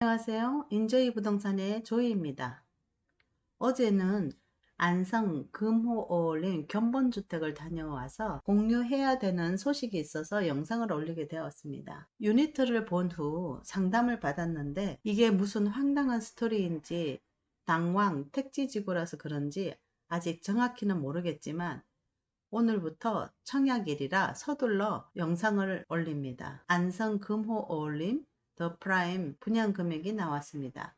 안녕하세요. 인조이 부동산의 조이입니다. 어제는 안성 금호 어울린 견본주택을 다녀와서 공유해야 되는 소식이 있어서 영상을 올리게 되었습니다. 유니트를 본 후 상담을 받았는데 이게 무슨 황당한 스토리인지 당황 택지지구라서 그런지 아직 정확히는 모르겠지만 오늘부터 청약일이라 서둘러 영상을 올립니다. 안성 금호 어울림 더 프라임 분양 금액이 나왔습니다.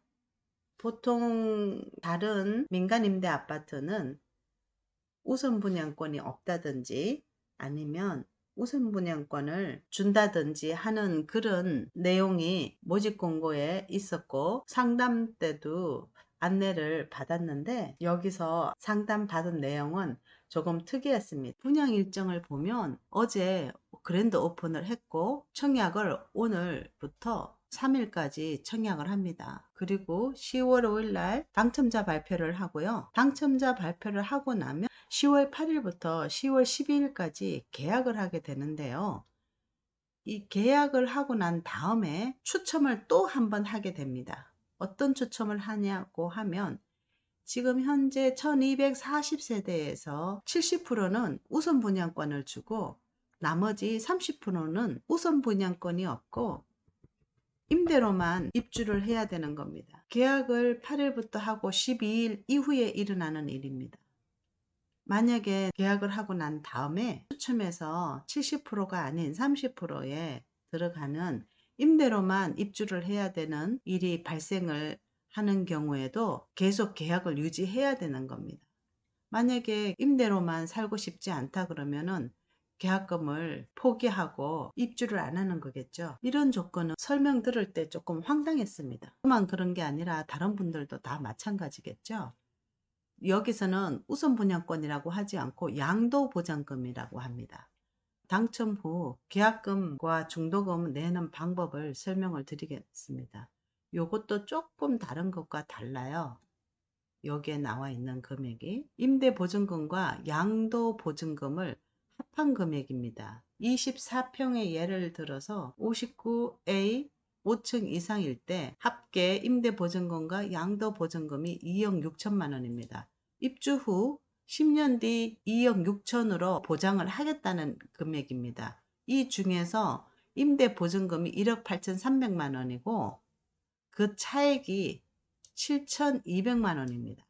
보통 다른 민간 임대 아파트는 우선 분양권이 없다든지 아니면 우선 분양권을 준다든지 하는 그런 내용이 모집 공고에 있었고 상담 때도 안내를 받았는데 여기서 상담 받은 내용은 조금 특이했습니다. 분양 일정을 보면 어제 그랜드 오픈을 했고 청약을 오늘부터 3일까지 청약을 합니다. 그리고 10월 5일 날 당첨자 발표를 하고요. 당첨자 발표를 하고 나면 10월 8일부터 10월 12일까지 계약을 하게 되는데요. 이 계약을 하고 난 다음에 추첨을 또 한 번 하게 됩니다. 어떤 추첨을 하냐고 하면 지금 현재 1240세대에서 70%는 우선 분양권을 주고 나머지 30%는 우선 분양권이 없고 임대로만 입주를 해야 되는 겁니다. 계약을 8일부터 하고 12일 이후에 일어나는 일입니다. 만약에 계약을 하고 난 다음에 추첨해서 70%가 아닌 30%에 들어가는 임대로만 입주를 해야 되는 일이 발생을 하는 경우에도 계속 계약을 유지해야 되는 겁니다. 만약에 임대로만 살고 싶지 않다 그러면은 계약금을 포기하고 입주를 안 하는 거겠죠. 이런 조건은 설명 들을 때 조금 황당했습니다. 저만 그런 게 아니라 다른 분들도 다 마찬가지겠죠. 여기서는 우선 분양권이라고 하지 않고 양도보장금이라고 합니다. 당첨 후 계약금과 중도금 내는 방법을 설명을 드리겠습니다. 요것도 조금 다른 것과 달라요. 여기에 나와 있는 금액이 임대보증금과 양도보증금을 합한 금액입니다. 24평의 예를 들어서 59A 5층 이상일 때 합계 임대보증금과 양도보증금이 2억 6천만 원입니다. 입주 후 10년 뒤 2억 6천으로 보장을 하겠다는 금액입니다. 이 중에서 임대보증금이 1억 8천3백만 원이고 그 차액이 7,200만 원입니다.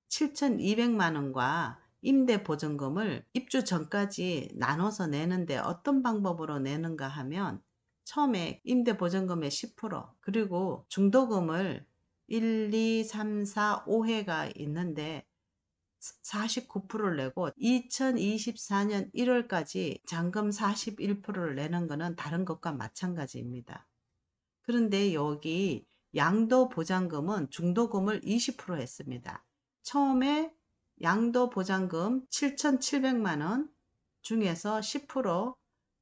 7,200만 원과 임대보증금을 입주 전까지 나눠서 내는데 어떤 방법으로 내는가 하면 처음에 임대보증금의 10% 그리고 중도금을 1, 2, 3, 4, 5회가 있는데 49%를 내고 2024년 1월까지 잔금 41%를 내는 것은 다른 것과 마찬가지입니다. 그런데 여기 양도보장금은 중도금을 20% 했습니다. 처음에 양도보장금 7,700만 원 중에서 10%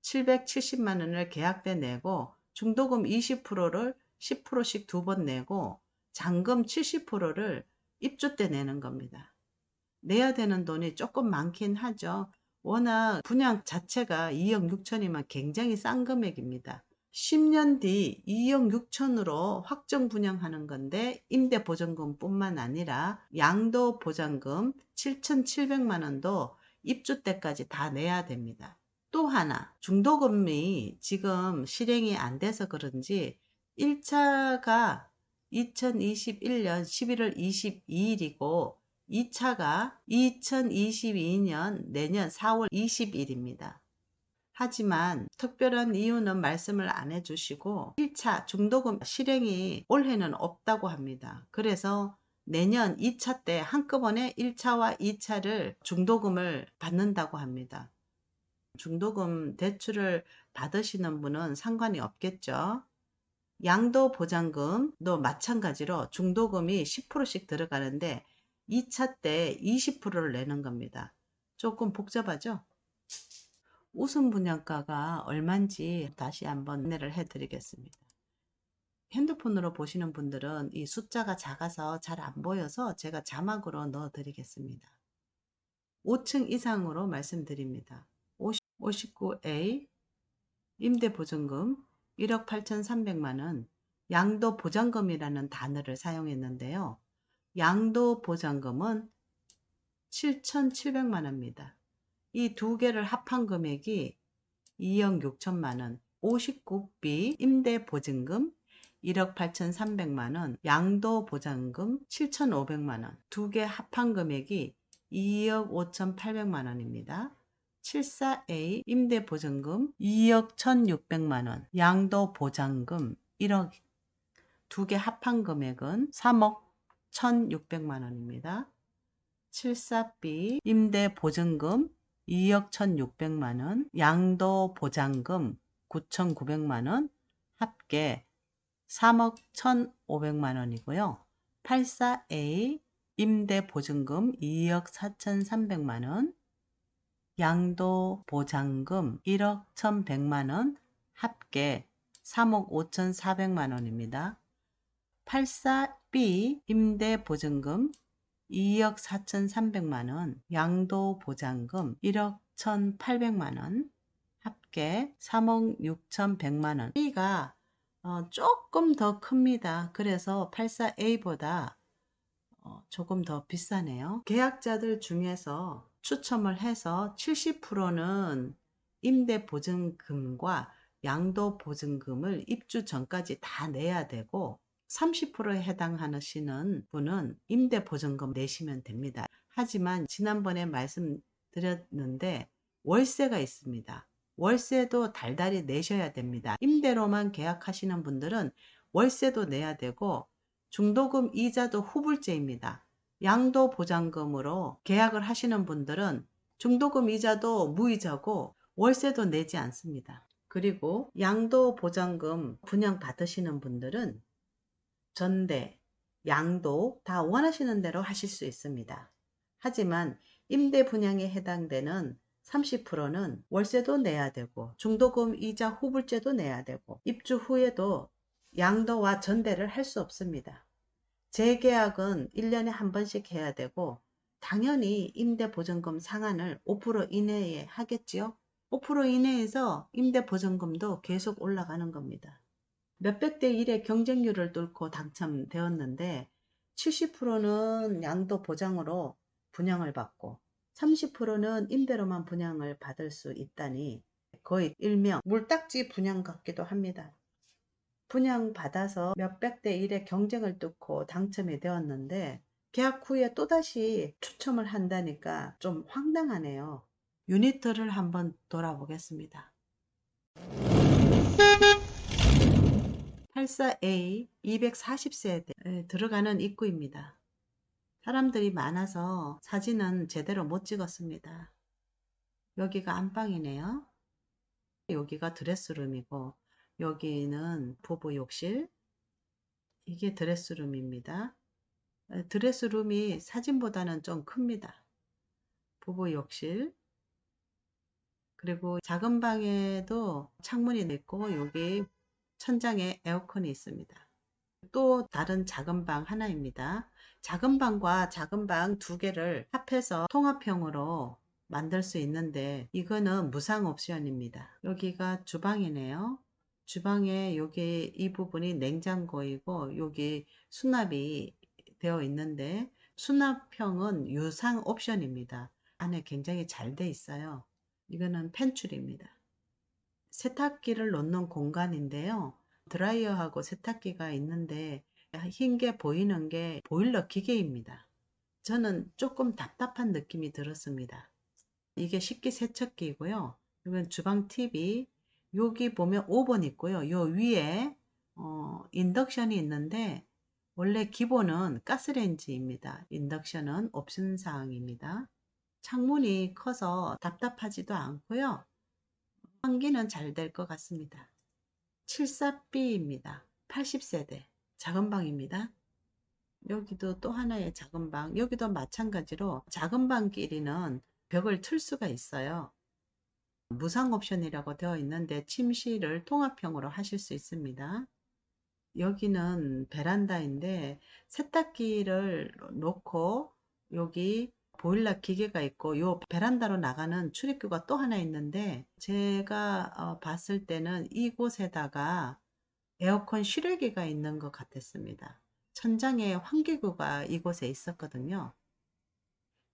770만 원을 계약 때 내고 중도금 20%를 10%씩 두 번 내고 잔금 70%를 입주 때 내는 겁니다. 내야 되는 돈이 조금 많긴 하죠. 워낙 분양 자체가 2억 6천이면 굉장히 싼 금액입니다. 10년 뒤 2억 6천으로 확정 분양하는 건데 임대보증금 뿐만 아니라 양도보장금 7,700만 원도 입주 때까지 다 내야 됩니다. 또 하나 중도금리 지금 실행이 안 돼서 그런지 1차가 2021년 11월 22일이고 2차가 2022년 내년 4월 20일입니다. 하지만 특별한 이유는 말씀을 안 해주시고 1차 중도금 실행이 올해는 없다고 합니다. 그래서 내년 2차 때 한꺼번에 1차와 2차를 중도금을 받는다고 합니다. 중도금 대출을 받으시는 분은 상관이 없겠죠. 양도보장금도 마찬가지로 중도금이 10%씩 들어가는데 2차 때 20%를 내는 겁니다. 조금 복잡하죠? 우선 분양가가 얼마인지 다시 한번 안내를 해 드리겠습니다. 핸드폰으로 보시는 분들은 이 숫자가 작아서 잘 안 보여서 제가 자막으로 넣어 드리겠습니다. 5층 이상으로 말씀드립니다. 59A 임대보증금 1억 8,300만 원, 양도보장금이라는 단어를 사용했는데요. 양도보장금은 7,700만 원입니다. 이 두 개를 합한 금액이 2억 6천만 원, 59B 임대보증금 1억 8,300만 원, 양도보장금 7,500만 원, 두 개 합한 금액이 2억 5,800만 원입니다. 74A 임대보증금 2억 1,600만 원, 양도보장금 1억, 두 개 합한 금액은 3억 1,600만 원입니다. 74B 임대보증금 2억 1,600만 원, 양도보장금 9,900만 원, 합계 3억 1,500만 원이고요. 84A 임대보증금 2억 4,300만 원, 양도보장금 1억 1,100만 원, 합계 3억 5,400만 원입니다. 84B 임대보증금 2억 4,300만 원, 양도보장금 1억 1,800만 원, 합계 3억 6,100만 원. B가 조금 더 큽니다. 그래서 84A보다 조금 더 비싸네요. 계약자들 중에서 추첨을 해서 70%는 임대보증금과 양도보증금을 입주 전까지 다 내야 되고 30%에 해당하시는 분은 임대보증금 내시면 됩니다. 하지만 지난번에 말씀드렸는데 월세가 있습니다. 월세도 달달이 내셔야 됩니다. 임대로만 계약하시는 분들은 월세도 내야 되고 중도금 이자도 후불제입니다. 양도보장금으로 계약을 하시는 분들은 중도금 이자도 무이자고 월세도 내지 않습니다. 그리고 양도보장금 분양 받으시는 분들은 전대, 양도 다 원하시는 대로 하실 수 있습니다. 하지만 임대 분양에 해당되는 30%는 월세도 내야 되고 중도금 이자 후불제도 내야 되고 입주 후에도 양도와 전대를 할 수 없습니다. 재계약은 1년에 한 번씩 해야 되고 당연히 임대보증금 상한을 5% 이내에 하겠지요. 5% 이내에서 임대보증금도 계속 올라가는 겁니다. 몇백 대 1의 경쟁률을 뚫고 당첨되었는데 70%는 양도 보장으로 분양을 받고 30%는 임대로만 분양을 받을 수 있다니 거의 일명 물딱지 분양 같기도 합니다. 분양받아서 몇백 대 1의 경쟁을 뚫고 당첨이 되었는데 계약 후에 또다시 추첨을 한다니까 좀 황당하네요. 유니트를 한번 돌아보겠습니다. 84A 240세대에 들어가는 입구입니다. 사람들이 많아서 사진은 제대로 못 찍었습니다. 여기가 안방이네요. 여기가 드레스룸이고 여기는 부부 욕실, 이게 드레스룸입니다. 드레스룸이 사진보다는 좀 큽니다. 부부 욕실, 그리고 작은 방에도 창문이 있고 여기 천장에 에어컨이 있습니다. 또 다른 작은 방 하나입니다. 작은 방과 작은 방 두 개를 합해서 통합형으로 만들 수 있는데 이거는 무상 옵션입니다. 여기가 주방이네요. 주방에 여기 이 부분이 냉장고이고 여기 수납이 되어 있는데 수납형은 유상 옵션입니다. 안에 굉장히 잘 돼 있어요. 이거는 펜출입니다. 세탁기를 놓는 공간인데요. 드라이어하고 세탁기가 있는데 흰 게 보이는 게 보일러 기계입니다. 저는 조금 답답한 느낌이 들었습니다. 이게 식기세척기이고요. 이건 주방 TV, 여기 보면 오븐 있고요. 요 위에 인덕션이 있는데 원래 기본은 가스레인지입니다. 인덕션은 옵션 사항입니다. 창문이 커서 답답하지도 않고요. 환기는 잘 될 것 같습니다. 74B입니다. 80세대 작은 방입니다. 여기도 또 하나의 작은 방, 여기도 마찬가지로 작은 방끼리는 벽을 틀 수가 있어요. 무상 옵션이라고 되어 있는데 침실을 통합형으로 하실 수 있습니다. 여기는 베란다인데 세탁기를 놓고 여기 보일러 기계가 있고 요 베란다로 나가는 출입구가 또 하나 있는데 제가 봤을 때는 이곳에다가 에어컨 실외기가 있는 것 같았습니다. 천장에 환기구가 이곳에 있었거든요.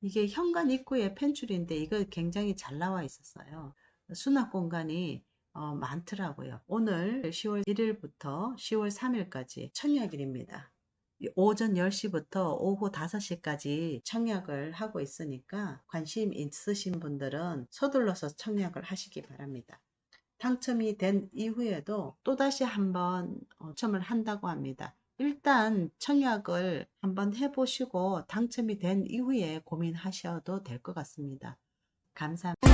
이게 현관 입구의 펜츄리인데 이거 굉장히 잘 나와 있었어요. 수납 공간이 많더라고요. 오늘 10월 1일부터 10월 3일까지 청약일입니다. 오전 10시부터 오후 5시까지 청약을 하고 있으니까 관심 있으신 분들은 서둘러서 청약을 하시기 바랍니다. 당첨이 된 이후에도 또다시 한번 청을 한다고 합니다. 일단 청약을 한번 해보시고 당첨이 된 이후에 고민하셔도 될 것 같습니다. 감사합니다.